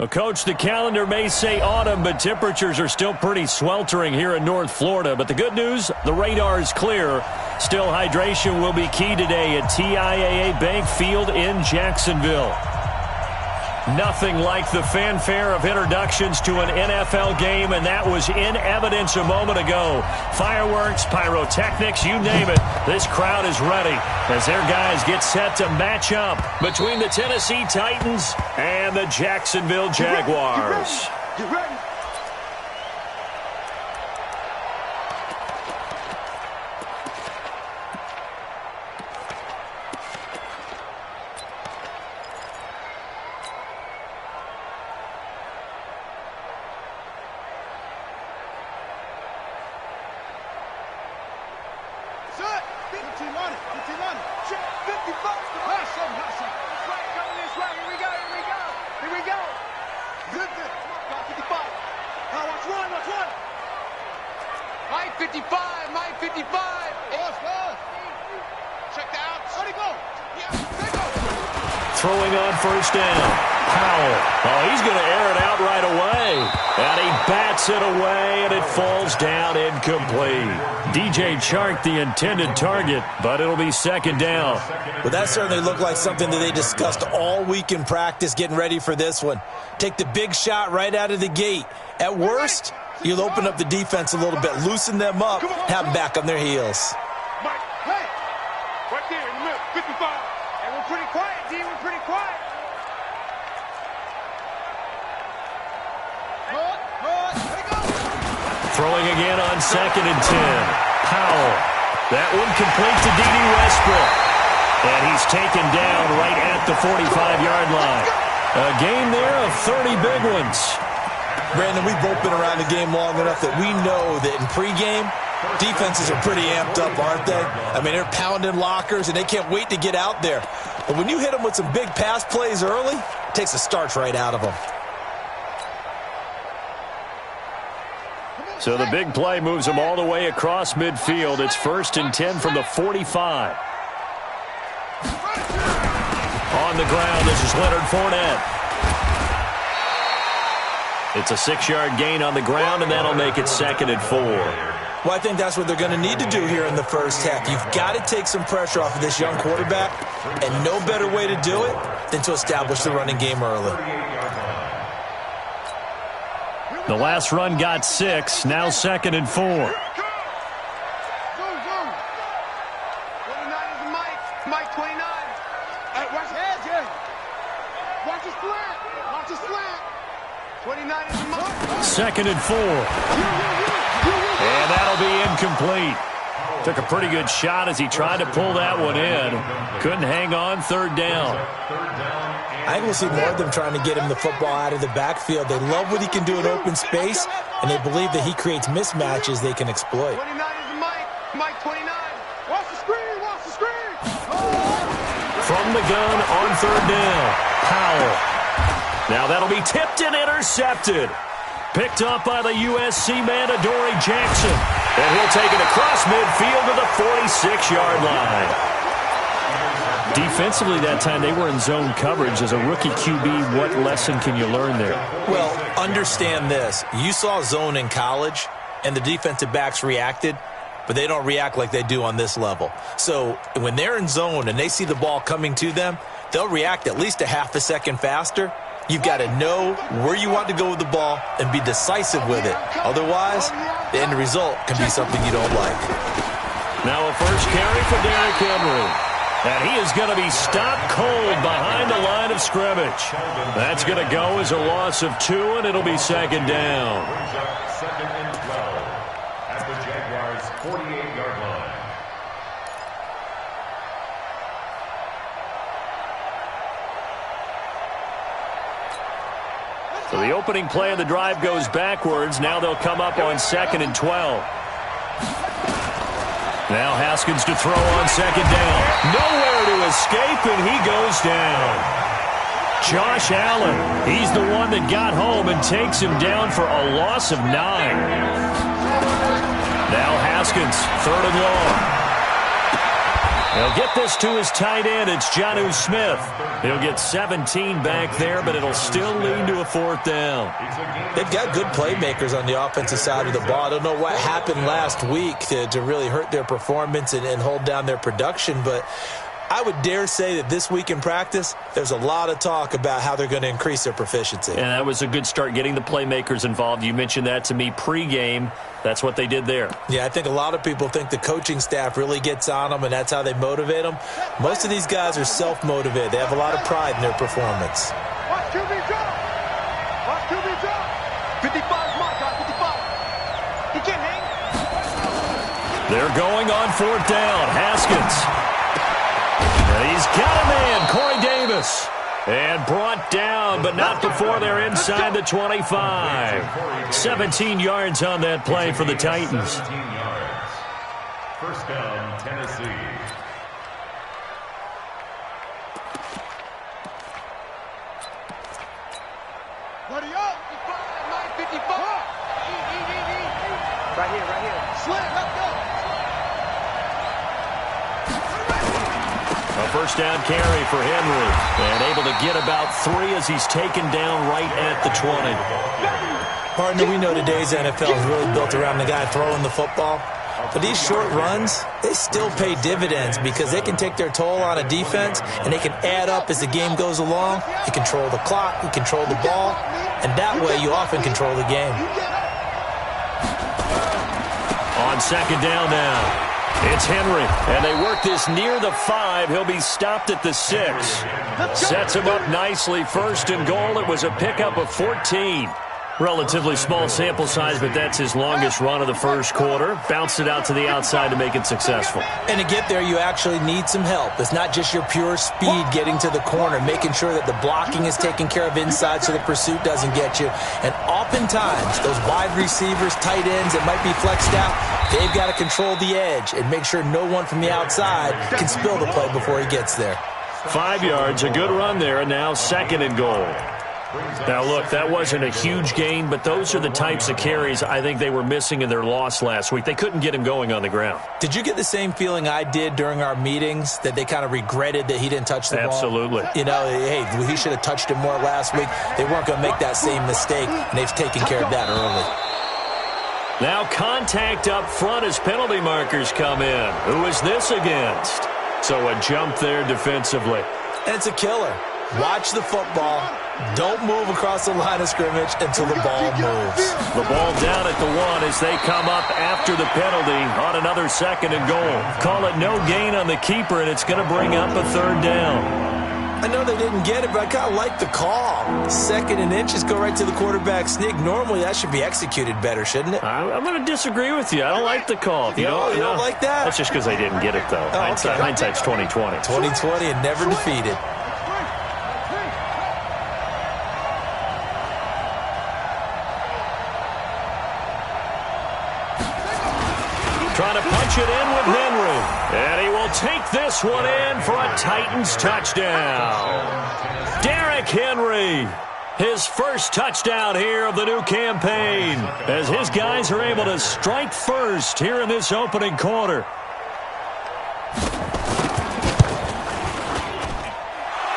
Well, Coach, the calendar may say autumn, but temperatures are still pretty sweltering here in North Florida. But the good news, the radar is clear. Still, hydration will be key today at TIAA Bank Field in Jacksonville. Nothing like the fanfare of introductions to an NFL game, and that was in evidence a moment ago. Fireworks, pyrotechnics, you name it. This crowd is ready as their guys get set to match up between the Tennessee Titans and the Jacksonville Jaguars. Get ready. Throwing on first down. Powell. Oh, he's going to air it out right away. And he bats it away, and it falls down incomplete. DJ Chark, the intended target, but it'll be second down. Well, that certainly looked like something that they discussed all week in practice, getting ready for this one. Take the big shot right out of the gate. At worst, you'll open up the defense a little bit, loosen them up, have them back on their heels. Mike, hey! Right there in the middle, 55. And we're pretty quiet, D. We're pretty quiet. Throwing again on 2nd and 10. Powell. That one complete to D.D. Westbrook. And he's taken down right at the 45-yard line. A game there of 30 big ones. Brandon, we've both been around the game long enough that we know that in pregame, defenses are pretty amped up, aren't they? I mean, they're pounding lockers, and they can't wait to get out there. But when you hit them with some big pass plays early, it takes the starch right out of them. So the big play moves them all the way across midfield. It's 1st and 10 from the 45. On the ground, this is Leonard Fournette. It's a 6-yard gain on the ground, and that'll make it 2nd and 4. Well, I think that's what they're going to need to do here in the first half. You've got to take some pressure off of this young quarterback, and no better way to do it than to establish the running game early. The last run got 6, now 2nd and 4. 29 is Mike. Mike 29. Hey, watch the edge, yeah. Watch the slant. Watch the slant. 29 is Mike. 2nd and 4. And that'll be incomplete. Took a pretty good shot as he tried to pull that one in. Couldn't hang on, 3rd down. I think we'll see more of them trying to get him the football out of the backfield. They love what he can do in open space, and they believe that he creates mismatches they can exploit. 29 is Mike. Mike 29. Watch the screen. Watch the screen. From the gun on 3rd down. Powell. Now that'll be tipped and intercepted. Picked up by the USC man, Adoree Jackson. And he'll take it across midfield to the 46-yard line. Defensively that time, they were in zone coverage. As a rookie QB, what lesson can you learn there? Well, understand this. You saw zone in college, and the defensive backs reacted, but they don't react like they do on this level. So when they're in zone and they see the ball coming to them, they'll react at least a half a second faster. You've got to know where you want to go with the ball and be decisive with it. Otherwise, the end result can be something you don't like. Now a first carry for Derrick Henry. And he is going to be stopped cold behind the line of scrimmage. That's going to go as a loss of 2, and it'll be 2nd down. 2nd and 12 at the Jaguars' 48-yard line. So the opening play of the drive goes backwards. Now they'll come up on 2nd and 12. Now Haskins to throw on 2nd down. Nowhere to escape, and he goes down. Josh Allen, he's the one that got home and takes him down for a loss of 9. Now Haskins, 3rd and long. He'll get this to his tight end. It's Jonnu Smith. He'll get 17 back there, but it'll still lead to a 4th down. They've got good playmakers on the offensive side of the ball. I don't know what happened last week to really hurt their performance and hold down their production, but I would dare say that this week in practice, there's a lot of talk about how they're going to increase their proficiency. And that was a good start, getting the playmakers involved. You mentioned that to me pregame. That's what they did there. Yeah, I think a lot of people think the coaching staff really gets on them, and that's how they motivate them. Most of these guys are self-motivated. They have a lot of pride in their performance. Watch QB drop. Watch QB drop. 55 mark, 55. He can't hang. They're going on 4th down. Haskins. And he's got a man, Corey Davis. And brought down, but not before they're inside the 25. 17 yards on that play for the Titans. 17 yards. First down, Tennessee. Buddy up. 55. Right here. Slam, let's go. A first down carry for Henry. And able to get about 3 as he's taken down right at the 20. Partner, we know today's NFL is really built around the guy throwing the football. But these short runs, they still pay dividends because they can take their toll on a defense and they can add up as the game goes along. You control the clock, you control the ball, and that way you often control the game. On 2nd down now. It's Henry, and they work this near the 5. He'll be stopped at the 6. Sets him up nicely. 1st and goal. It was a pickup of 14. Relatively small sample size, but that's his longest run of the first quarter. Bounced it out to the outside to make it successful. And to get there, you actually need some help. It's not just your pure speed getting to the corner, making sure that the blocking is taken care of inside so the pursuit doesn't get you. And oftentimes, those wide receivers, tight ends that might be flexed out, they've got to control the edge and make sure no one from the outside can spill the play before he gets there. 5 yards, a good run there, and now 2nd and goal. Now, look, that wasn't a huge gain, but those are the types of carries I think they were missing in their loss last week. They couldn't get him going on the ground. Did you get the same feeling I did during our meetings, that they kind of regretted that he didn't touch the ball? Absolutely. You know, hey, he should have touched it more last week. They weren't going to make that same mistake, and they've taken care of that early. Now contact up front as penalty markers come in. Who is this against? So a jump there defensively. And it's a killer. Watch the football. Don't move across the line of scrimmage until the ball moves. The ball down at the 1 as they come up after the penalty on another 2nd and goal. Call it no gain on the keeper, and it's going to bring up a 3rd down. I know they didn't get it, but I kind of like the call. 2nd and inches, go right to the quarterback sneak. Normally, that should be executed better, shouldn't it? I'm going to disagree with you. I don't like the call. You don't like that? That's just because they didn't get it, though. Hindsight's 20/20. 20/20 and never defeated. Trying to punch it in with Henry. And he will take this one in for a Titans touchdown. Derrick Henry, his first touchdown here of the new campaign, as his guys are able to strike first here in this opening quarter.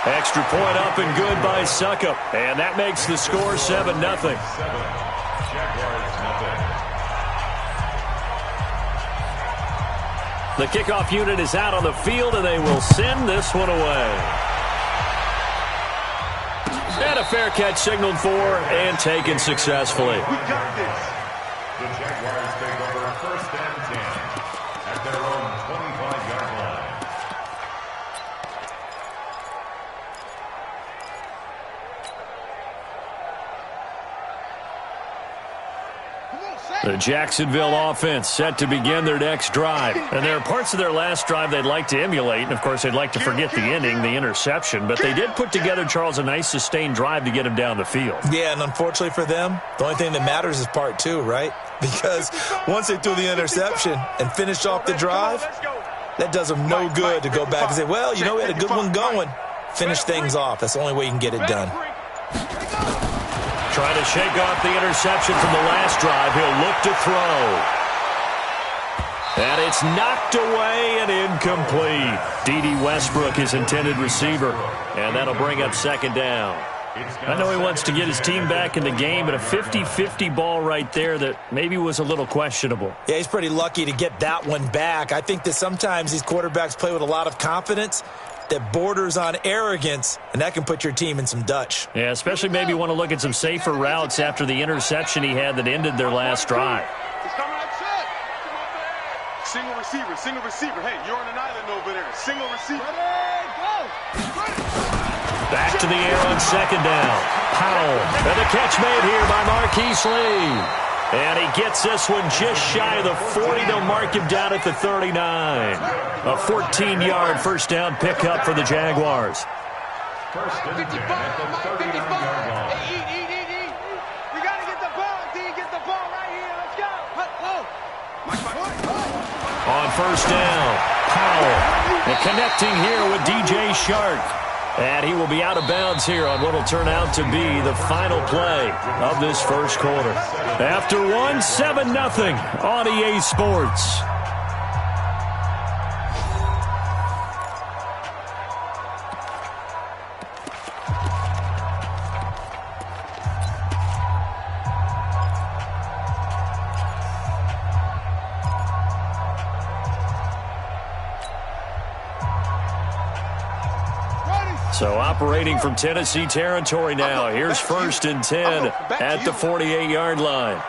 Extra point up and good by Succop. And that makes the score 7-0. The kickoff unit is out on the field, and they will send this one away. And a fair catch signaled for and taken successfully. We got this. The Jaguars take over 1st and 10 at their own 25-yard line. The Jacksonville offense set to begin their next drive. And there are parts of their last drive they'd like to emulate. And, of course, they'd like to forget the ending, the interception. But they did put together, Charles, a nice sustained drive to get him down the field. Yeah, and unfortunately for them, the only thing that matters is part 2, right? Because once they threw the interception and finished off the drive, that does them no good to go back and say, well, you know, we had a good one going. Finish things off. That's the only way you can get it done. Trying to shake off the interception from the last drive. He'll look to throw. And it's knocked away and incomplete. D.D. Westbrook, his intended receiver. And that'll bring up second down. I know he wants to get his team back in the game, but a 50-50 ball right there that maybe was a little questionable. Yeah, he's pretty lucky to get that one back. I think that sometimes these quarterbacks play with a lot of confidence that borders on arrogance, and that can put your team in some Dutch. Yeah, especially maybe want to look at some safer routes after the interception he had that ended their last drive. Single receiver. Hey, you're on an island over there. Single receiver. Back to the air on second down. Powell. And the catch made here by Marquise Lee. And he gets this one just shy of the 40. They'll mark him down at the 39. A 14-yard first down pickup for the Jaguars. First and 10 at the 39-yard line. Eat. We got to get the ball, D. Get the ball right here. Let's go. On first down, Powell. And connecting here with DJ Shark. And he will be out of bounds here on what will turn out to be the final play of this first quarter. After one, 7-0 on EA Sports. So operating from Tennessee territory now. Here's first and 10 at the 48-yard line.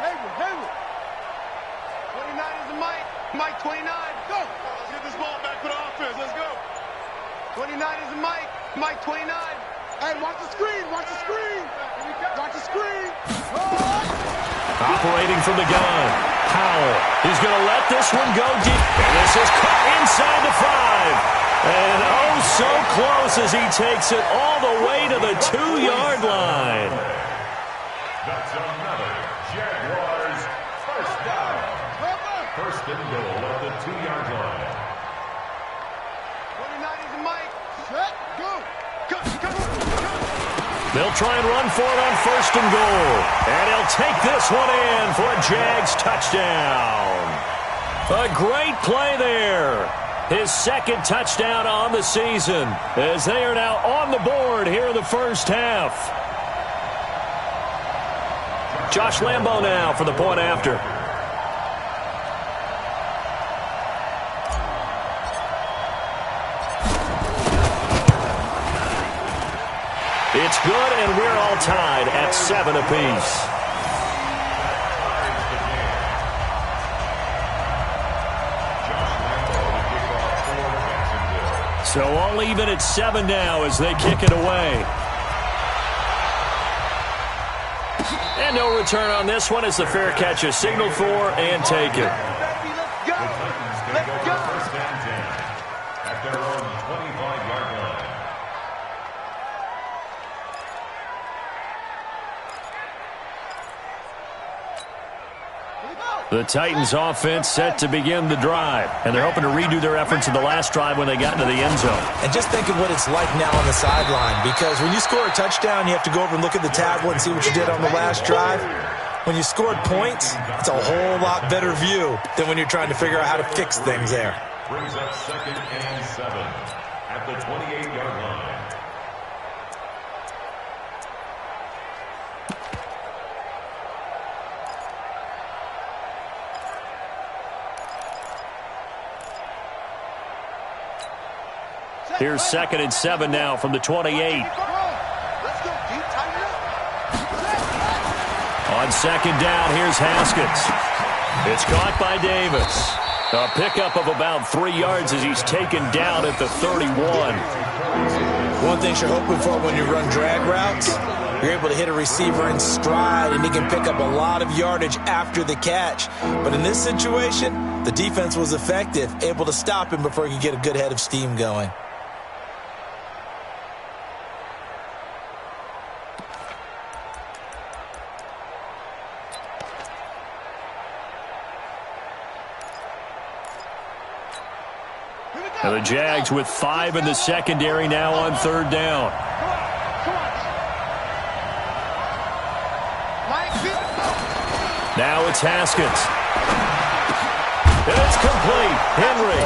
Hayward. 29 is the Mike 29. Go. Let's get this ball back for the offense. Let's go. 29 is the Mike 29. Hey, watch the screen. Watch the screen. Operating from the gun. Powell. He's going to let this one go deep. And this is caught inside the 5. And oh, so close as he takes it all the way to the 2-yard line. That's another Jaguars first down. First and goal at the 2-yard line. 29 is the Mike. Set. Go. They'll try and run for it on first and goal. And he'll take this one in for a Jags touchdown. A great play there. His second touchdown on the season as they are now on the board here in the first half. Josh Lambo now for the point after. It's good, and we're all tied at 7 apiece. So all even at 7 now as they kick it away. And no return on this one as the fair catch is signaled for and taken. The Titans take over first and 10 at their own 25-yard line. The Titans offense set to begin the drive, and they're hoping to redo their efforts in the last drive when they got into the end zone. And just think of what it's like now on the sideline, because when you score a touchdown, you have to go over and look at the tablet and see what you did on the last drive. When you scored points, it's a whole lot better view than when you're trying to figure out how to fix things there. Brings up second and 7 at the 28-yard line. Here's second and 7 now from the 28. On second down, here's Haskins. It's caught by Davis. A pickup of about 3 yards as he's taken down at the 31. One thing you're hoping for when you run drag routes, you're able to hit a receiver in stride, and he can pick up a lot of yardage after the catch. But in this situation, the defense was effective, able to stop him before he could get a good head of steam going. And the Jags with 5 in the secondary now on third down. Now it's Haskins. And it's complete. Henry.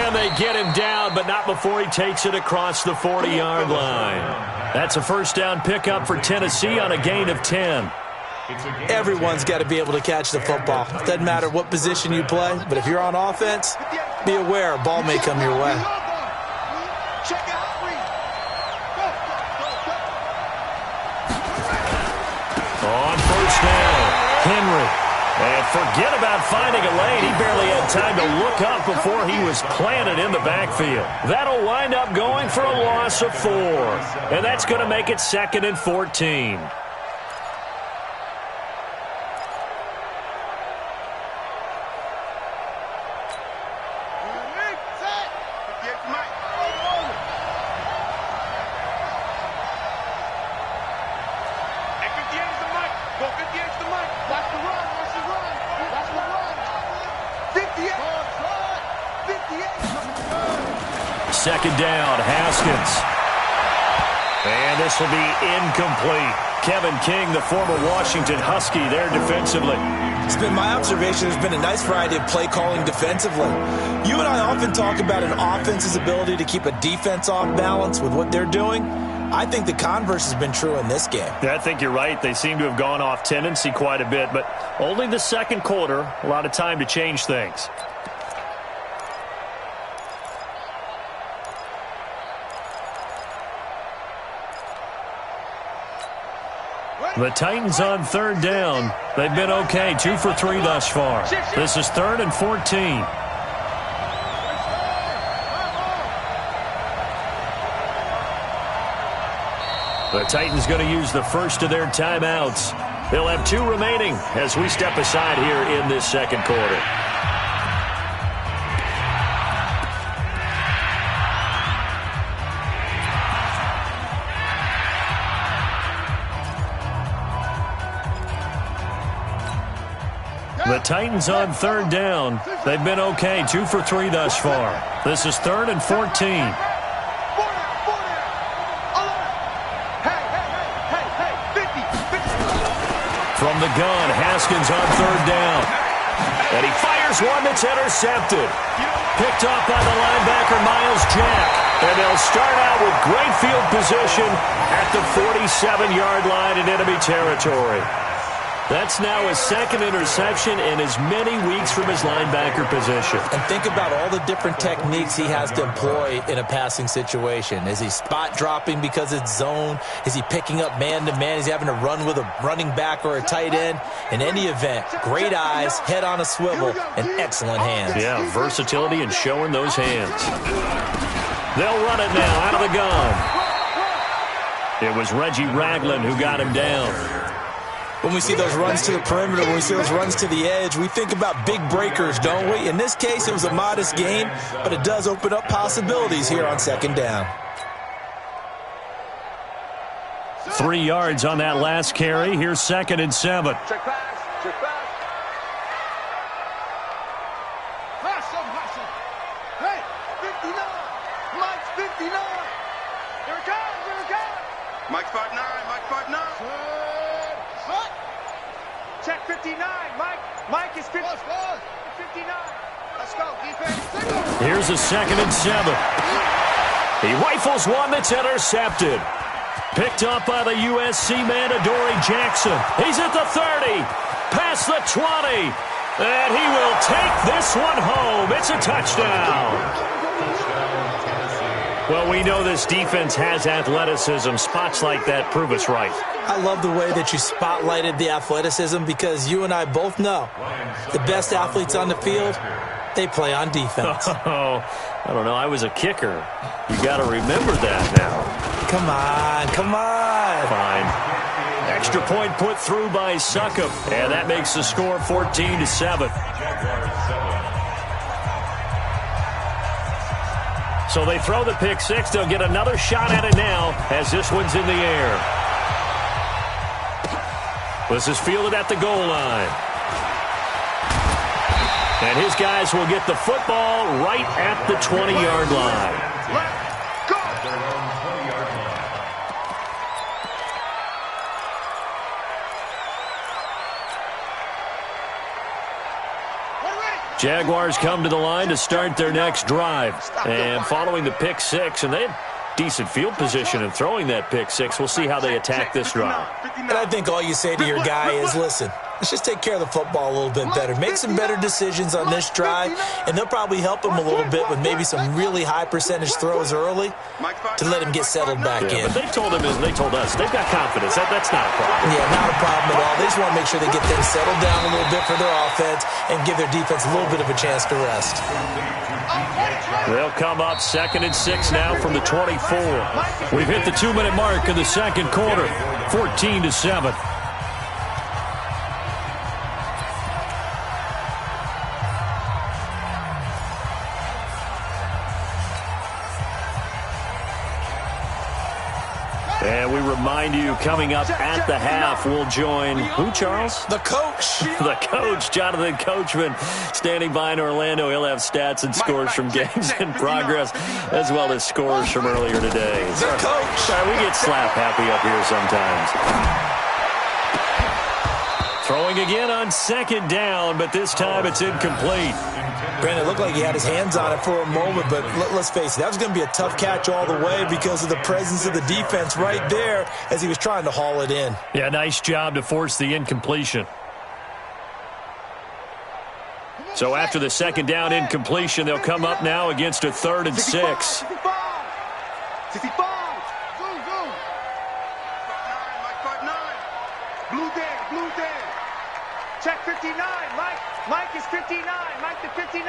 And they get him down, but not before he takes it across the 40-yard line. That's a first down pickup for Tennessee on a gain of 10. Everyone's got to be able to catch the football. Doesn't matter what position you play, but if you're on offense, be aware a ball may come your way. On first down, Henry. And forget about finding a lane. He barely had time to look up before he was planted in the backfield. That'll wind up going for a loss of 4. And that's going to make it 2nd and 14. Second down, Haskins. And this will be incomplete. Kevin King, the former Washington Husky, there defensively. It's been my observation there's been a nice variety of play calling defensively. You and I often talk about an offense's ability to keep a defense off balance with what they're doing. I think the converse has been true in this game. Yeah, I think you're right. They seem to have gone off tendency quite a bit, but only the second quarter, a lot of time to change things. The Titans on third down. They've been okay, 2 for 3 thus far. This is 3rd and 14. The Titans going to use the first of their timeouts. They'll have 2 remaining as we step aside here in this second quarter. The Titans on third down. They've been okay, 2 for 3 thus far. This is 3rd and 14. From the gun, Haskins on third down. And he fires one that's intercepted. Picked off by the linebacker, Miles Jack. And they'll start out with great field position at the 47-yard line in enemy territory. That's now his 2nd interception in as many weeks from his linebacker position. And think about all the different techniques he has to employ in a passing situation. Is he spot dropping because it's zone? Is he picking up man-to-man? Is he having to run with a running back or a tight end? In any event, great eyes, head on a swivel, and excellent hands. Yeah, versatility and showing those hands. They'll run it now out of the gun. It was Reggie Ragland who got him down. When we see those runs to the perimeter, when we see those runs to the edge, we think about big breakers, don't we? In this case, it was a modest gain, but it does open up possibilities here on second down. 3 yards on that last carry. Here's 2nd and 7. Check pass. Check pass. Hustle. Hey, 59. Mike's 59. Here it comes. Mike's 5'9". Mike's 5'9". Check 59, Mike. Mike is 59. Let's go, defense. Here's a 2nd and 7. He rifles one that's intercepted. Picked up by the USC man, Adoree Jackson. He's at the 30, past the 20, and he will take this one home. It's a touchdown. Well, we know this defense has athleticism. Spots like that prove us right. I love the way that you spotlighted the athleticism because you and I both know the best athletes on the field, they play on defense. Oh, I don't know. I was a kicker. You got to remember that now. Come on. Fine. Extra point put through by Succop, and that makes the score 14-7. So they throw the pick six. They'll get another shot at it now as this one's in the air. This is fielded at the goal line. And his guys will get the football right at the 20-yard line. Let's go! Jaguars come to the line to start their next drive. And following the pick six, and they had decent field position in throwing that pick six. We'll see how they attack this drive. And I think all you say to your guy is, listen, let's just take care of the football a little bit better. Make some better decisions on this drive, and they'll probably help him a little bit with maybe some really high percentage throws early to let him get settled back in. But they told him, and they told us, they've got confidence. That's not a problem. Yeah, not a problem at all. They just want to make sure they get things settled down a little bit for their offense and give their defense a little bit of a chance to rest. They'll come up 2nd and 6 now from the 24. We've hit the 2-minute mark of the second quarter, 14-7. And we remind you, coming up at the half, we'll join who, Charles? The coach. The coach, Jonathan Coachman, standing by in Orlando. He'll have stats and scores from games in progress, as well as scores from earlier today. The coach. Sorry, we get slap happy up here sometimes. Throwing again on 2nd down, but this time it's incomplete. Brandon, it looked like he had his hands on it for a moment, but let's face it, that was going to be a tough catch all the way because of the presence of the defense right there as he was trying to haul it in. Yeah, nice job to force the incompletion. So after the 2nd down incompletion, they'll come up now against a 3rd and 6. 65. Blue Dan. Check 59. Mike is 59. Mike to 59.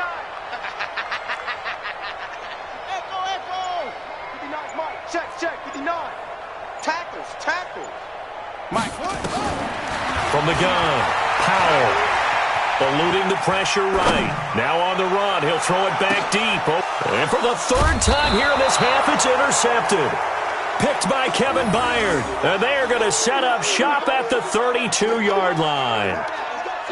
Echo. 59 Mike. Check 59. Tackles. Mike. From the gun, Powell. Eluding the pressure right. Now on the run. He'll throw it back deep. And for the 3rd time here in this half, it's intercepted. Picked by Kevin Byard. And they are going to set up shop at the 32-yard line.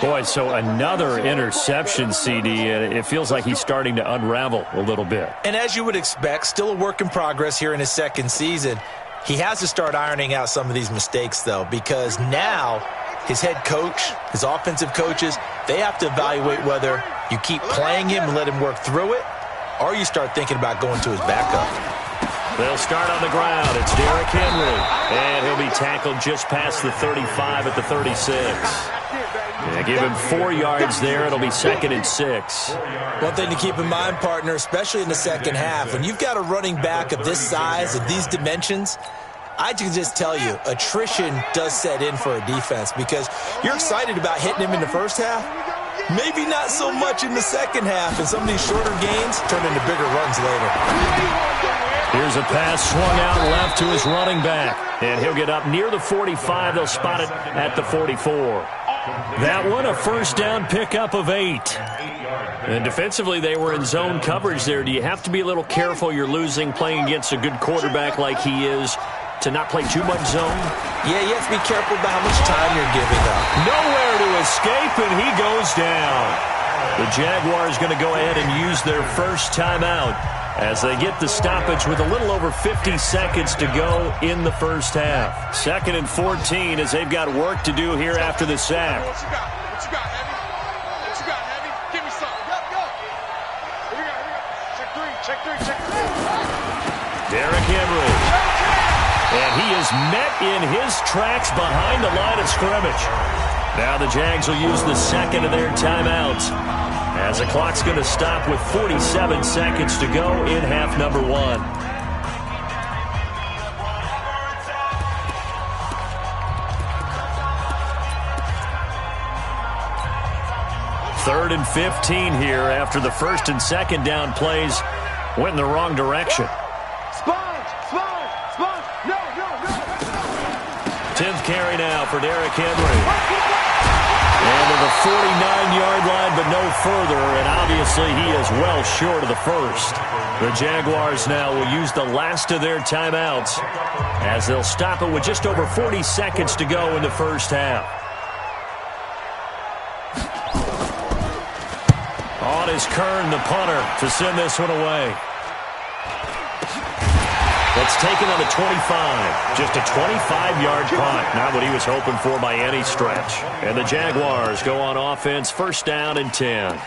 Boy, so another interception, CD, and it feels like he's starting to unravel a little bit. And as you would expect, still a work in progress here in his 2nd season. He has to start ironing out some of these mistakes, though, because now his head coach, his offensive coaches, they have to evaluate whether you keep playing him and let him work through it, or you start thinking about going to his backup. They'll start on the ground. It's Derrick Henry, and he'll be tackled just past the 35 at the 36. Yeah, give him 4 yards there. It'll be 2nd and 6. One thing to keep in mind, partner, especially in the second half, when you've got a running back of this size, of these dimensions, I can just tell you, attrition does set in for a defense because you're excited about hitting him in the first half. Maybe not so much in the second half, and some of these shorter gains turn into bigger runs later. Here's a pass swung out left to his running back, and he'll get up near the 45. They'll spot it at the 44. That one, a 1st down pickup of 8. And defensively, they were in zone coverage there. Do you have to be a little careful? You're losing playing against a good quarterback like he is to not play too much zone? Yeah, you have to be careful about how much time you're giving up. Nowhere to escape, and he goes down. The Jaguars going to go ahead and use their first timeout as they get the stoppage with a little over 50 seconds to go in the first half. 2nd and 14 as they've got work to do here after the sack. What you got, Heavy? Give me some. Go. Here we go. Check three. Derrick Henry. And he is met in his tracks behind the line of scrimmage. Now the Jags will use the 2nd of their timeouts as the clock's going to stop with 47 seconds to go in half number 1. Third and 15 here after the 1st and 2nd down plays went in the wrong direction. Sponge. No. 10th carry now for Derrick Henry. And to the 49-yard line, but no further, and obviously he is well short of the 1st. The Jaguars now will use the last of their timeouts as they'll stop it with just over 40 seconds to go in the first half. On is Kern, the punter, to send this one away. That's taken on the 25. Just a 25-yard punt. Not what he was hoping for by any stretch. And the Jaguars go on offense, 1st down and 10.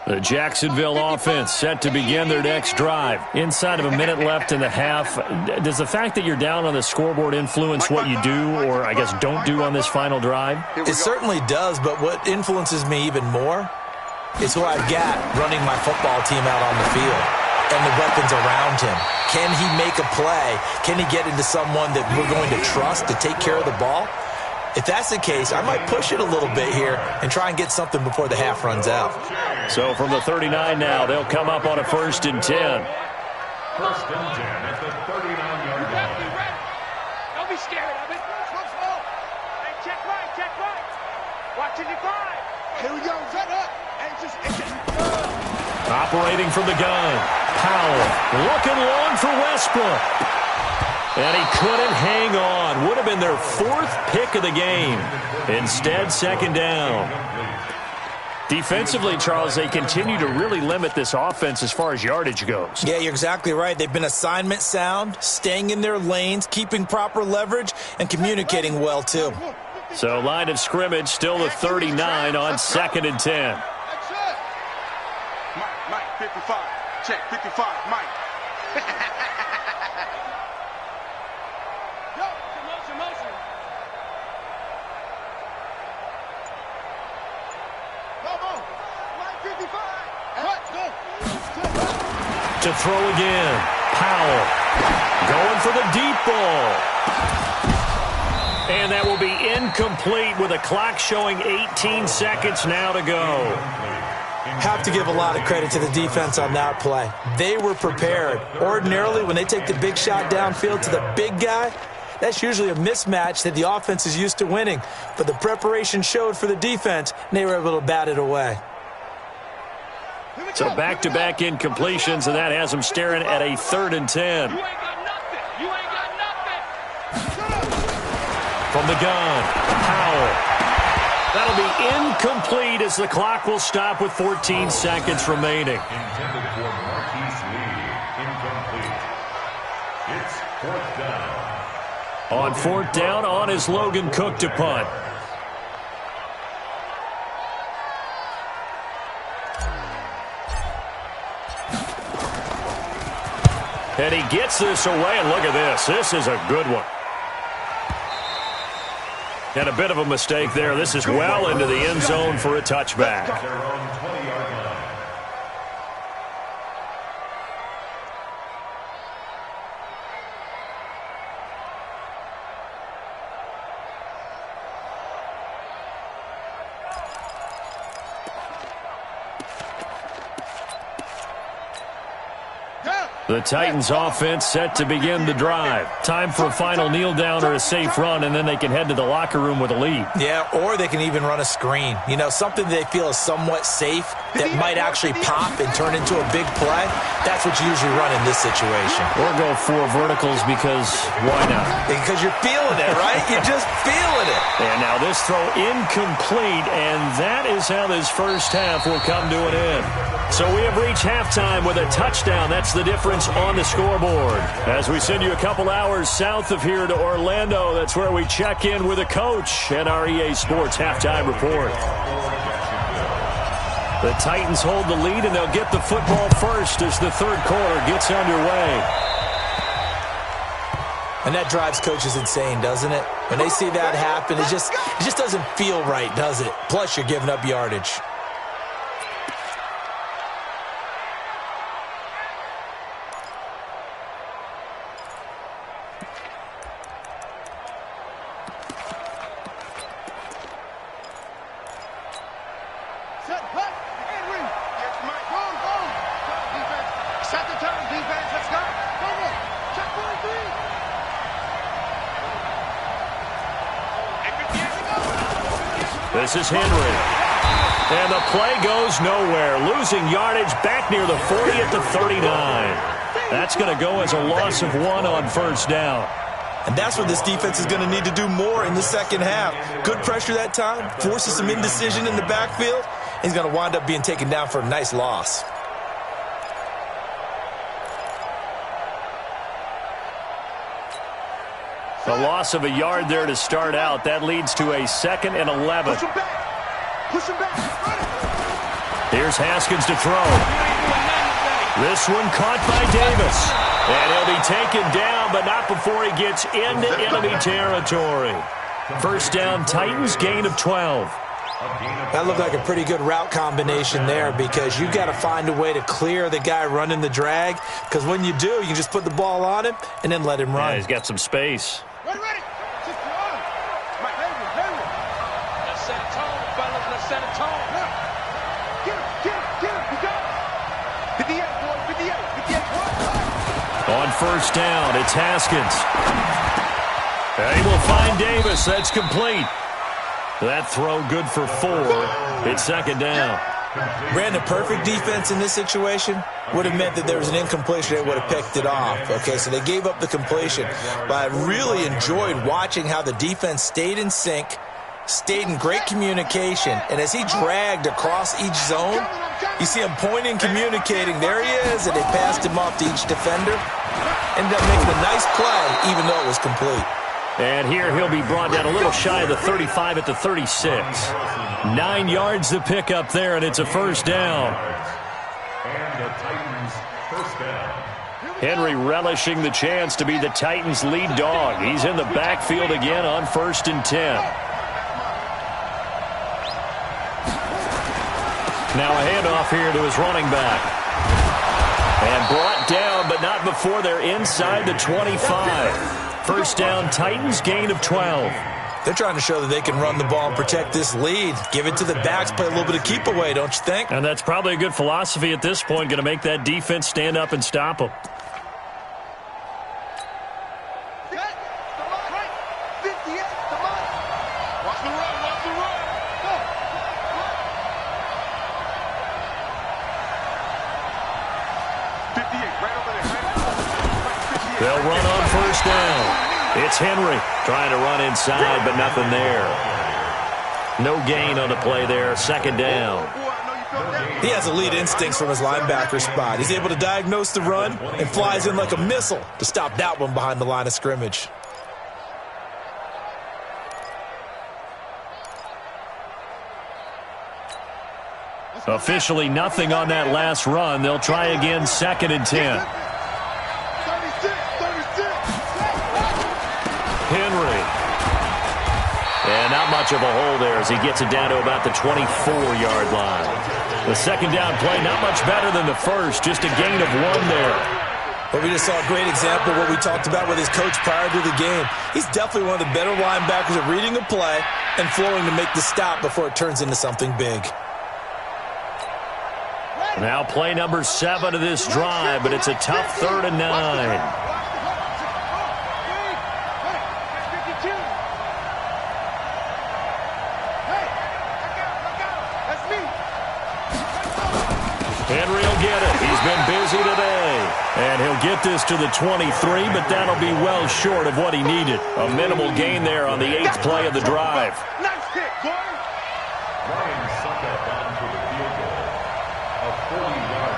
The Jacksonville offense set to begin their next drive. Inside of a minute left in the half. Does the fact that you're down on the scoreboard influence what you do, or I guess don't do on this final drive? It certainly does, but what influences me even more is who I've got running my football team out on the field and the weapons around him. Can he make a play? Can he get into someone that we're going to trust to take care of the ball? If that's the case, I might push it a little bit here and try and get something before the half runs out. So from the 39 now, they'll come up on a 1st and 10. First and 10 at the 39-yard line. Don't be scared of it. Slow. Hey, check right. Watch it divide. Here we go. Set up. Operating from the gun. Powell looking long for Westbrook. And he couldn't hang on. Would have been their 4th pick of the game. Instead, 2nd down. Defensively, Charles, they continue to really limit this offense as far as yardage goes. Yeah, you're exactly right. They've been assignment sound, staying in their lanes, keeping proper leverage, and communicating well, too. So line of scrimmage still the 39 on 2nd and 10. Mike, 55. Check, 55, Mike. To throw again. Powell going for the deep ball. And that will be incomplete with a clock showing 18 seconds now to go. Have to give a lot of credit to the defense on that play. They were prepared. Ordinarily, when they take the big shot downfield to the big guy, that's usually a mismatch that the offense is used to winning. But the preparation showed for the defense, and they were able to bat it away. So back-to-back incompletions, and that has them staring at a 3rd and 10. You ain't got nothing. From the gun, Powell. That'll be incomplete as the clock will stop with 14 seconds remaining. Intended for Marquise Lee. Incomplete. It's 4th down. On 4th down, on is Logan Cook to punt. And he gets this away, and look at this. This is a good one. And a bit of a mistake there. This is well into the end zone for a touchback. Their own 20-yard line. The Titans offense set to begin the drive. Time for a final kneel down or a safe run, and then they can head to the locker room with a lead. Yeah, or they can even run a screen. You know, something they feel is somewhat safe that might actually pop and turn into a big play. That's what you usually run in this situation. Or go 4 verticals because why not? Because you're feeling it, right? You're just feeling it. And now this throw incomplete, and that is how this first half will come to an end. So we have reached halftime with a touchdown. That's the difference on the scoreboard. As we send you a couple hours south of here to Orlando, that's where we check in with a coach and our EA Sports halftime report. The Titans hold the lead, and they'll get the football first as the 3rd quarter gets underway. And that drives coaches insane, doesn't it? When they see that happen, it just doesn't feel right, does it? Plus, you're giving up yardage. This is Henry. And the play goes nowhere. Losing yardage back near the 40 at the 39. That's going to go as a loss of 1 on 1st down. And that's what this defense is going to need to do more in the second half. Good pressure that time, forces some indecision in the backfield. He's going to wind up being taken down for a nice loss. A loss of a yard there to start out. That leads to a 2nd and 11. Push him back. Here's Haskins to throw. This one caught by Davis. And he'll be taken down, but not before he gets into enemy territory. First down, Titans, gain of 12. That looked like a pretty good route combination there because you've got to find a way to clear the guy running the drag, because when you do, you can just put the ball on him and then let him run. Yeah, he's got some space. Ready. Just run. Henry. Let's set a tone, fellas. Let's set a tone. Get him. You got it. 58, boy. 58. On first down, it's Haskins. And he will find Davis. That's complete. That throw good for 4. It's second down. Brandon, perfect defense in this situation would have meant that there was an incompletion. They would have picked it off. Okay, so they gave up the completion. But I really enjoyed watching how the defense stayed in sync, stayed in great communication, and as he dragged across each zone, you see him pointing, communicating. There he is, and they passed him off to each defender. Ended up making a nice play, even though it was complete. And here he'll be brought down a little shy of the 35 at the 36. 9 yards to pick up there, and it's a first down. And the Titans first down. Henry relishing the chance to be the Titans' lead dog. He's in the backfield again on 1st and 10. Now a handoff here to his running back. And brought down, but not before they're inside the 25. First down, Titans, gain of 12. They're trying to show that they can run the ball and protect this lead. Give it to the backs, play a little bit of keep away, don't you think? And that's probably a good philosophy at this point, going to make that defense stand up and stop them. They'll run on first down. It's Henry trying to run inside, but nothing there. No gain on the play there. Second down. He has elite instincts from his linebacker spot. He's able to diagnose the run and flies in like a missile to stop that one behind the line of scrimmage. Officially nothing on that last run. They'll try again, 2nd and 10. Henry. And not much of a hole there as he gets it down to about the 24-yard line. The second down play, not much better than the first, just a gain of 1 there. But we just saw a great example of what we talked about with his coach prior to the game. He's definitely one of the better linebackers at reading a play and flowing to make the stop before it turns into something big. Now play number 7 of this drive, but it's a tough 3rd and 9. Henry will get it. He's been busy today. And he'll get this to the 23, but that'll be well short of what he needed. A minimal gain there on the 8th play of the drive. Nice hit, boy. Ryan Suckup on for the field goal. A 40-yard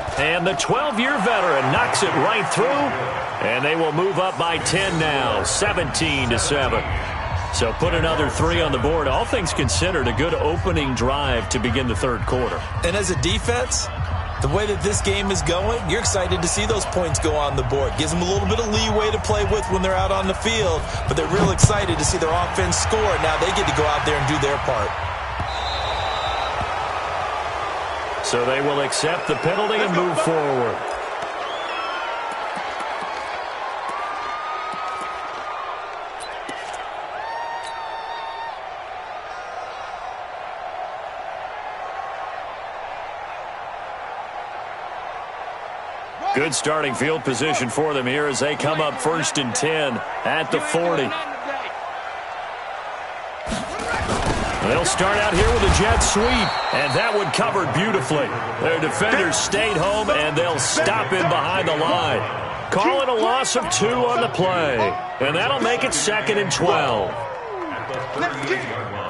attempt. And the 12-year veteran knocks it right through. And they will move up by 10 now, 17-7. So put another 3 on the board. All things considered, a good opening drive to begin the 3rd quarter. And as a defense, the way that this game is going, you're excited to see those points go on the board. Gives them a little bit of leeway to play with when they're out on the field, but they're real excited to see their offense score. Now they get to go out there and do their part. So they will accept the penalty and move forward. Good starting field position for them here as they come up 1st and 10 at the 40. They'll start out here with a jet sweep, and that one covered beautifully. Their defenders stayed home, and they'll stop in behind the line. Call it a loss of 2 on the play, and that'll make it 2nd and 12. At the 38-yard line.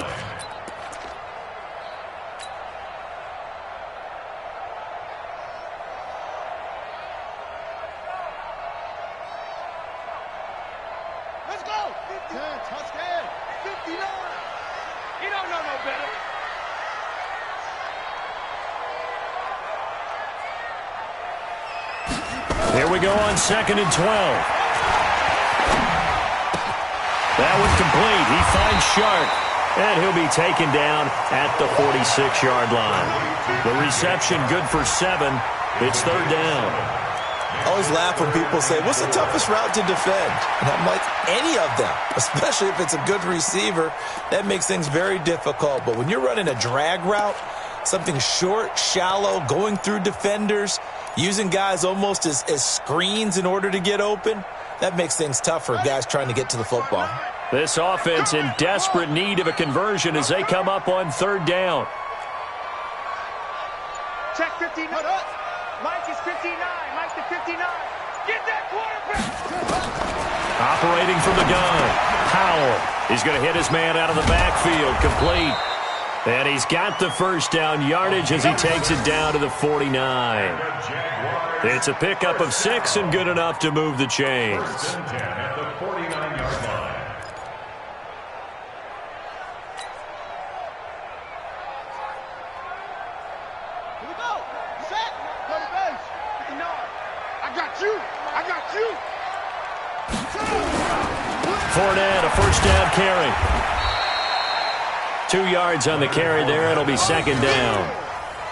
Let's go. 10, touchdown. 59. No. better. Here we go on 2nd and 12. That one complete. He finds Sharp, and he'll be taken down at the 46-yard line. The reception good for 7. It's 3rd down. I always laugh when people say, what's the toughest route to defend? And I'm like, any of them, especially if it's a good receiver. That makes things very difficult. But when you're running a drag route, something short, shallow, going through defenders, using guys almost as screens in order to get open, that makes things tough for guys trying to get to the football. This offense in desperate need of a conversion as they come up on 3rd down. Check 59. Mike is 59. Mike to 59. Get that quarterback. Operating from the gun, Powell. He's going to hit his man out of the backfield, complete. And he's got the 1st down yardage as he takes it down to the 49. It's a pickup of 6 and good enough to move the chains. At the 49-yard line. Here we go. Set. Go to base. 59. I got you. I got you. Fournette, a 1st down carry. 2 yards on the carry there. It'll be 2nd down.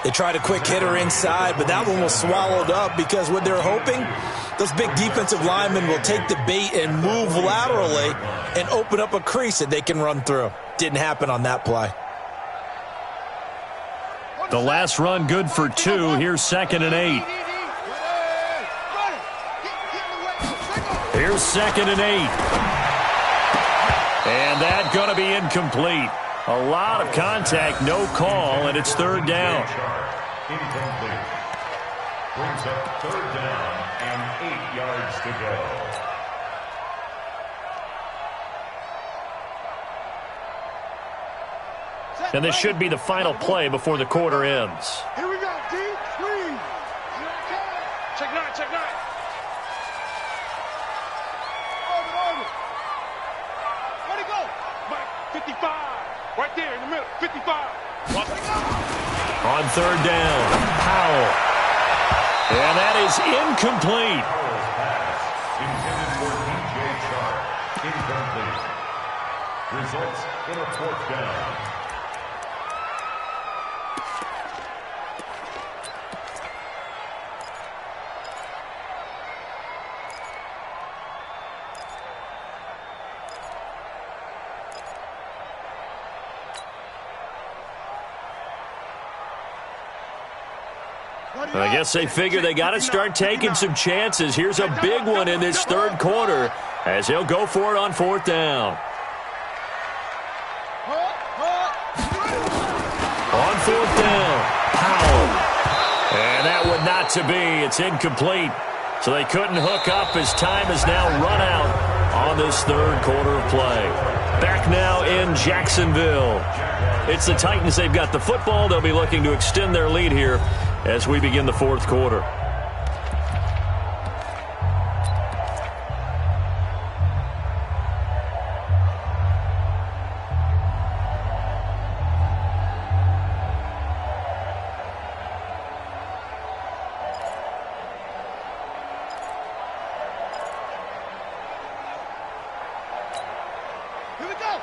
They tried a quick hitter inside, but that one was swallowed up because what they're hoping, those big defensive linemen will take the bait and move laterally and open up a crease that they can run through. Didn't happen on that play. The last run good for 2. Here's 2nd and 8. Here's 2nd and 8. And that's going to be incomplete. A lot of contact, no call, and it's 3rd down. Incomplete. Brings up 3rd down and 8 yards to go. And this should be the final play before the quarter ends. Here we go, D. Screen. Check 9, check 9. Orbit. Where'd he go? Mike, 55. Right there in the middle, 55. On 3rd down, Powell. And that is incomplete. Powell's pass intended for DJ Chark. Incomplete. Results in a 4th down. I guess they figure they got to start taking some chances. Here's a big one in this 3rd quarter as he'll go for it on 4th down. On 4th down, Powell. And that would not to be. It's incomplete. So they couldn't hook up as time has now run out on this 3rd quarter of play. Back now in Jacksonville. It's the Titans. They've got the football. They'll be looking to extend their lead here as we begin the 4th quarter.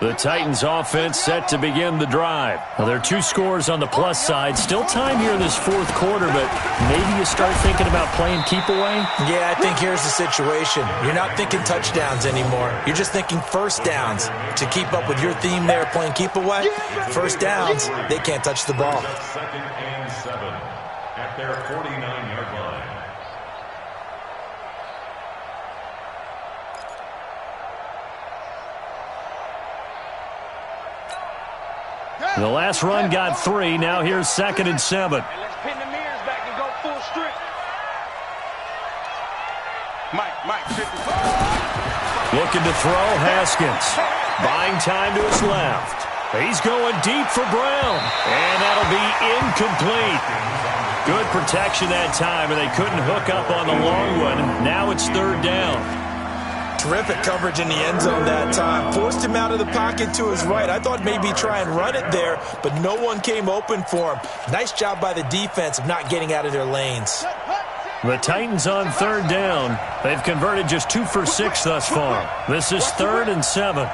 The Titans offense set to begin the drive. Well, there are 2 scores on the plus side. Still time here in this 4th quarter, but maybe you start thinking about playing keep away? Yeah, I think here's the situation. You're not thinking touchdowns anymore. You're just thinking 1st downs. To keep up with your theme there, playing keep away, 1st downs, they can't touch the ball. 2nd and 7 at their 49-yard line. The last run got 3. Now here's 2nd and 7. And let's pin the mirrors back and go full strength. Mike, 55. Looking to throw, Haskins. Buying time to his left. He's going deep for Brown. And that'll be incomplete. Good protection that time, and they couldn't hook up on the long one. Now it's 3rd down. Terrific coverage in the end zone that time. Forced him out of the pocket to his right. I thought maybe try and run it there, but no one came open for him. Nice job by the defense of not getting out of their lanes. The Titans on third down. They've converted just 2 for 6 thus far. This is 3rd and 7.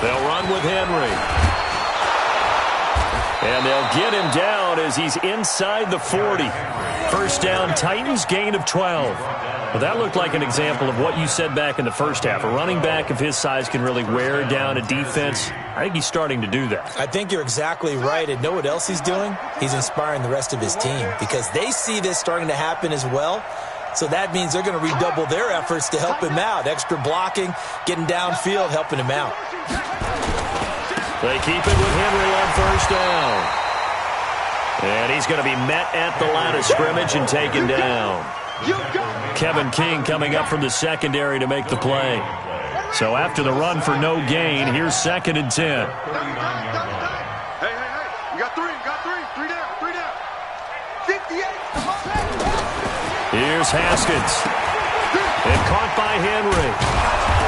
They'll run with Henry. And they'll get him down as he's inside the 40. First down, Titans, gain of 12. Well, that looked like an example of what you said back in the first half. A running back of his size can really wear down a defense. I think he's starting to do that. I think you're exactly right. And know what else he's doing? He's inspiring the rest of his team because they see this starting to happen as well. So that means they're going to redouble their efforts to help him out. Extra blocking, getting downfield, helping him out. They keep it with Henry on first down. And he's going to be met at the line of scrimmage and taken down. Kevin King coming up from the secondary to make the play. So after the run for no gain, here's 2nd and 10. Hey. You got three. Three down. 58. Here's Haskins. And caught by Henry.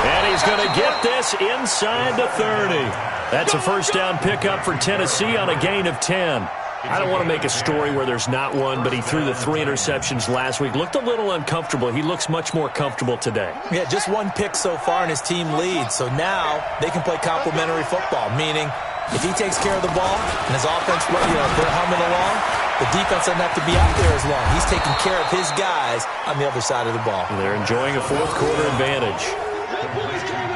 And he's going to get this inside the 30. That's a first down pickup for Tennessee on a gain of 10. I don't want to make a story where there's not one, but he threw the 3 interceptions last week. Looked a little uncomfortable. He looks much more comfortable today. Yeah, just 1 pick so far and his team leads. So now they can play complementary football, meaning if he takes care of the ball and his offense, they're humming along, the defense doesn't have to be out there as long. He's taking care of his guys on the other side of the ball. They're enjoying a fourth quarter advantage.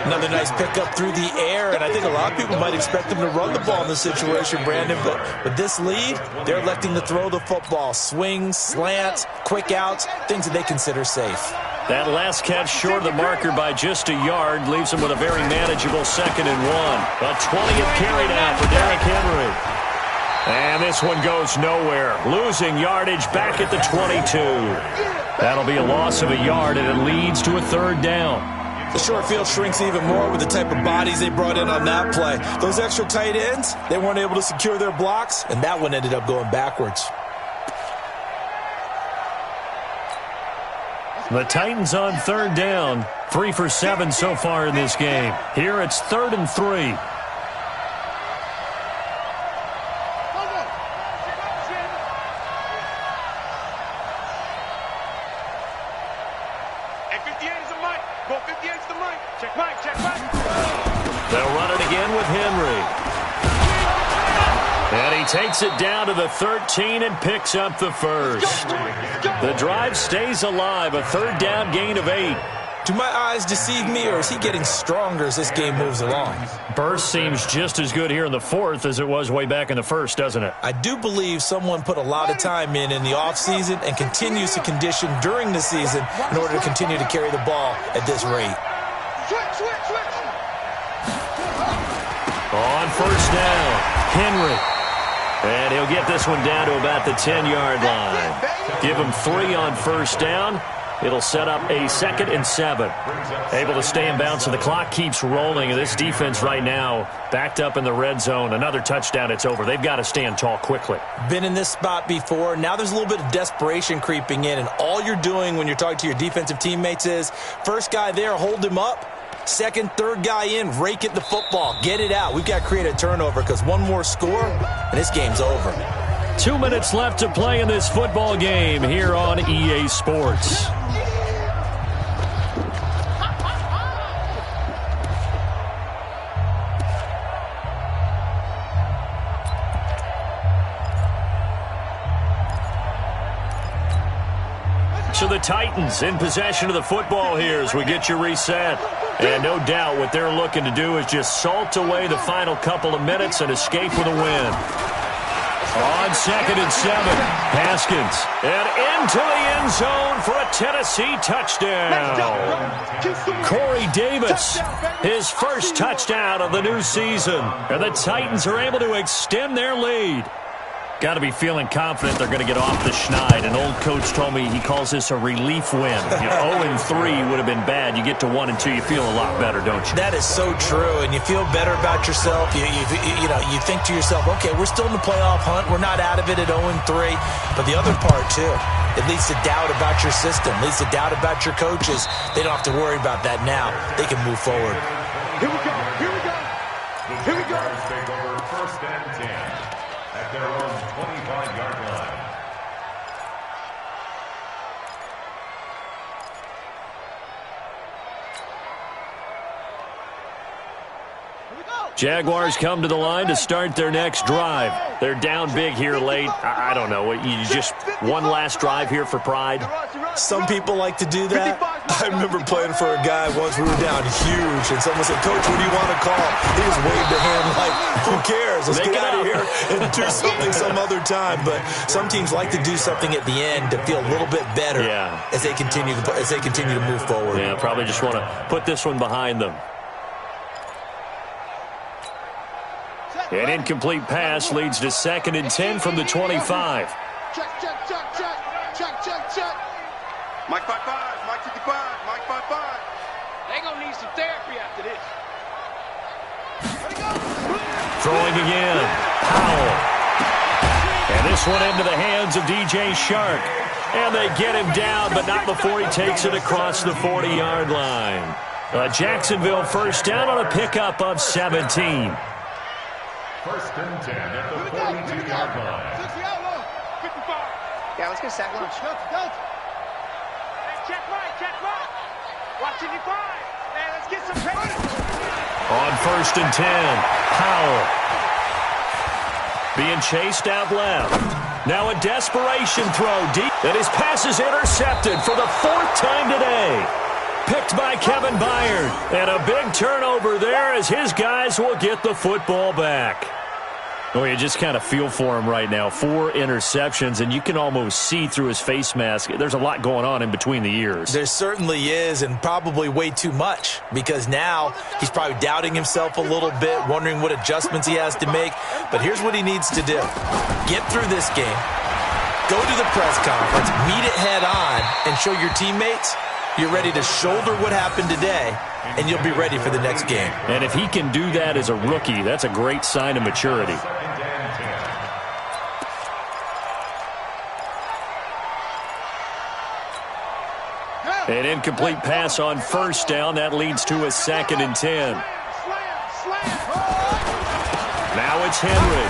Another nice pickup through the air, and I think a lot of people might expect them to run the ball in this situation, Brandon, but with this lead, they're electing to throw the football. Swings, slants, quick outs, things that they consider safe. That last catch short of the marker by just a yard leaves him with a very manageable 2nd and 1. A 20th carry now for Derrick Henry. And this one goes nowhere. Losing yardage back at the 22. That'll be a loss of a yard, and it leads to a 3rd down. The short field shrinks even more with the type of bodies they brought in on that play. Those extra tight ends, they weren't able to secure their blocks, and that one ended up going backwards. The Titans on 3rd down. 3 for 7 so far in this game. Here it's 3rd and 3. They'll run it again with Henry. And he takes it down to the 13 and picks up the first. The drive stays alive. A 3rd down gain of 8. Do my eyes deceive me, or is he getting stronger as this game moves along? Burst seems just as good here in the 4th as it was way back in the 1st, doesn't it? I do believe someone put a lot of time in the offseason and continues to condition during the season in order to continue to carry the ball at this rate. Switch. On first down, Henry. And he'll get this one down to about the 10-yard line. Give him 3 on first down. It'll set up a 2nd and 7. Able to stay in bounds, and the clock keeps rolling. And this defense right now backed up in the red zone. Another touchdown, it's over. They've got to stand tall quickly. Been in this spot before. Now there's a little bit of desperation creeping in. And all you're doing when you're talking to your defensive teammates is, first guy there, hold him up. Second, third guy in, rake at the football. Get it out. We've got to create a turnover because one more score, and this game's over. 2 minutes left to play in this football game here on EA Sports. So the Titans in possession of the football here as we get you reset. And no doubt what they're looking to do is just salt away the final couple of minutes and escape with a win. On 2nd and 7, Haskins. And into the end zone for a Tennessee touchdown. Corey Davis, his first touchdown of the new season. And the Titans are able to extend their lead. Got to be feeling confident they're going to get off the schneid. An old coach told me he calls this a relief win. 0-3 would have been bad. You get to 1-2, you feel a lot better, don't you? That is so true, and you feel better about yourself. You think to yourself, okay, we're still in the playoff hunt. We're not out of it at 0-3. But the other part, too, it leads to doubt about your system, leads to doubt about your coaches. They don't have to worry about that now. They can move forward. Here we go. Here we go. Here we go. Take over 1st and 10 at their own 25-yard line. Jaguars come to the line to start their next drive. They're down big here late. I don't know. You just one last drive here for pride? Some people like to do that. I remember playing for a guy once. We were down huge, and someone said, Coach, what do you want to call? He just waved a hand like, who cares? Let's get out of here and do something some other time. But some teams like to do something at the end to feel a little bit better as they continue to move forward. Yeah, probably just want to put this one behind them. An incomplete pass leads to 2nd and 10 from the 25. Check. Mike 5-5, Mike 55, Mike 5-5. They gonna need some therapy after this. Throwing again. Powell. And this one into the hands of DJ Shark. And they get him down, but not before he takes it across the 40-yard line. Jacksonville first down on a pickup of 17. 1st and 10 at the 42-yard line. 55. Yeah, let's get a sack lunch. Hey, check right. Watch 55. Hey, let's get some pace. On 1st and 10, Powell. Being chased out left. Now a desperation throw deep. And his pass is intercepted for the 4th time today. Picked by Kevin Byard. And a big turnover there as his guys will get the football back. Oh, you just kind of feel for him right now. 4 interceptions, and you can almost see through his face mask. There's a lot going on in between the ears. There certainly is, and probably way too much, because now he's probably doubting himself a little bit, wondering what adjustments he has to make. But here's what he needs to do. Get through this game, go to the press conference, meet it head on, and show your teammates you're ready to shoulder what happened today, and you'll be ready for the next game. And if he can do that as a rookie, that's a great sign of maturity. An incomplete pass on 1st down. That leads to a 2nd and 10. Now it's Henry.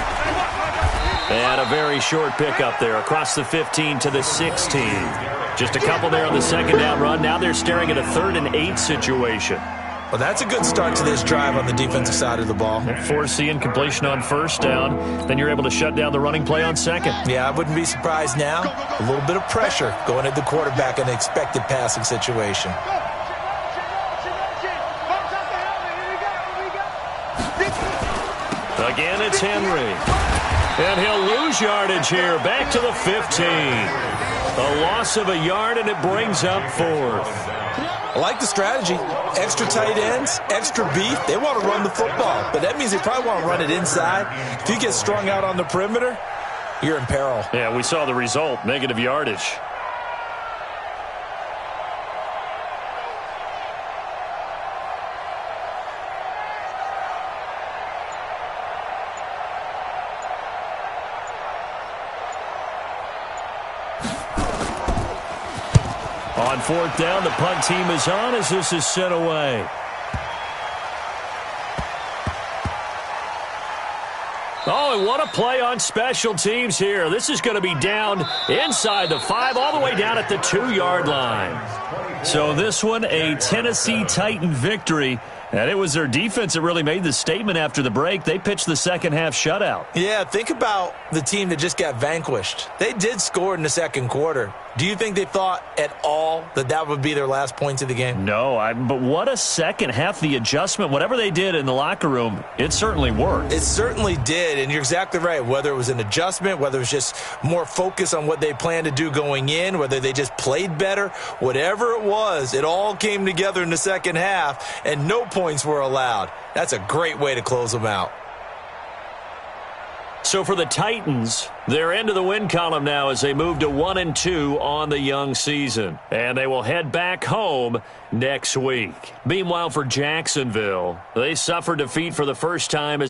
And a very short pickup there across the 15 to the 16. Just a couple there on the 2nd down run. Now they're staring at a 3rd and 8 situation. Well, that's a good start to this drive on the defensive side of the ball. Force the incompletion on 1st down. Then you're able to shut down the running play on 2nd. Yeah, I wouldn't be surprised now. A little bit of pressure going at the quarterback in an expected passing situation. Again, it's Henry. And he'll lose yardage here. Back to the 15. A loss of a yard, and it brings up 4th. I like the strategy. Extra tight ends, extra beef. They want to run the football, but that means they probably want to run it inside. If you get strung out on the perimeter, you're in peril. Yeah, we saw the result, negative yardage. On 4th down, the punt team is on as this is sent away. Oh, and what a play on special teams here. This is going to be down inside the 5, all the way down at the 2-yard line. So this one, a Tennessee Titan victory. And it was their defense that really made the statement after the break. They pitched the second-half shutout. Yeah, think about the team that just got vanquished. They did score in the 2nd quarter. Do you think they thought at all that that would be their last points of the game? No, but what a second half. The adjustment, whatever they did in the locker room, it certainly worked. It certainly did, and you're exactly right. Whether it was an adjustment, whether it was just more focus on what they planned to do going in, whether they just played better, whatever it was, it all came together in the second half, and no points were allowed. That's a great way to close them out. So for the Titans, they're into the win column now as they move to 1-2 on the young season. And they will head back home next week. Meanwhile, for Jacksonville, they suffered defeat for the first time as